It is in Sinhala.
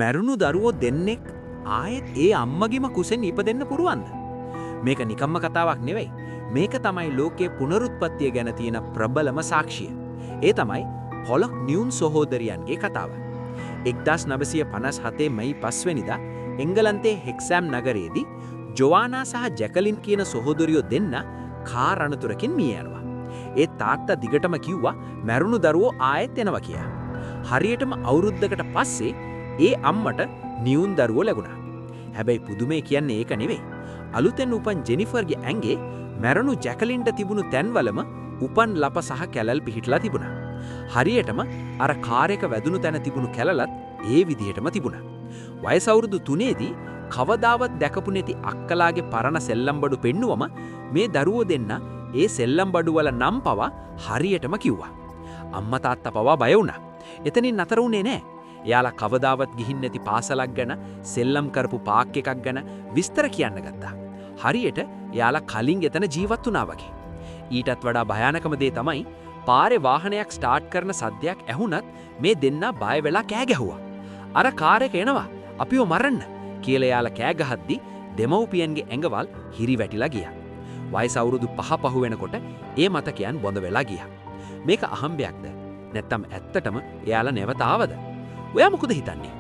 මැරුණු දරුවෝ දෙන්නෙක් ආයෙත් ඒ අම්මගේම කුසෙන් ඉපදෙන්න පුරුවන්ද? මේක නිකම්ම කතාවක් නෙවෙයි. මේක තමයි ලෝකයේ පුනරුත්පත්තිය ගැන තියෙන ප්‍රබලම සාක්ෂිය. ඒ තමයි පොලොක් නියුන් සහෝදරයන්ගේ කතාව. 1957 මැයි 5 වෙනිදා එංගලන්තයේ හෙක්සෑම් නගරයේදී ජොවානා සහ ජැකලින් කියන සහෝදරියෝ දෙන්න කාර් අනතුරකින් මිය යනවා. ඒ තාත්තා දිගටම කිව්වා මැරුණු දරුවෝ ආයෙත් එනවා කියලා. හරියටම අවුරුද්දකට පස්සේ ඒ අම්මට නියුන් දරුවෝ ලැබුණා. හැබැයි පුදුමේ කියන්නේ ඒක නෙවෙයි. අලුතෙන් උපන් ජෙනිෆර්ගේ ඇඟේ මැරුණු ජැකලින්ට තිබුණු තැන්වලම උපන් ලප සහ කැලල් පිහිටලා තිබුණා. හරියටම අර කාර් එක වැදුණු තැන තිබුණු කැලලත් ඒ විදිහටම තිබුණා. වයස අවුරුදු 3ේදී කවදාවත් දැකපු නැති අක්කලාගේ පරණ සෙල්ලම් බඩු පෙන්නුවම මේ දරුවෝ දෙන්න ඒ සෙල්ලම් බඩු වල නම් පවා හරියටම කිව්වා. අම්මා තාත්තා පවා බය වුණා. එතනින් නතර වුණේ නැහැ. එයාලා කවදාවත් ගිහින් නැති පාසලක් ගැන, සෙල්ලම් කරපු පාක් එකක් ගැන විස්තර කියන්න ගත්තා. හරියට එයාලා කලින් එතන ජීවත් වුණා වගේ. ඊටත් වඩා භයානකම දේ තමයි පාරේ වාහනයක් ස්ටාර්ට් කරන සද්දයක් ඇහුණත් මේ දෙන්නා බය වෙලා කෑ ගැහුවා. අර කාර් එක එනවා. අපිව මරන්න කියලා එයාලා කෑ ගහද්දි දෙමව්පියන්ගේ ඇඟවල් හිරි වැටිලා ගියා. වයස අවුරුදු 5 පහු වෙනකොට ඒ මතකයන් බොඳ වෙලා ගියා. මේක අහම්බයක්ද? නැත්තම් ඇත්තටම එයාලා නැවත ආවද? ඔයා මොකද හිතන්නේ?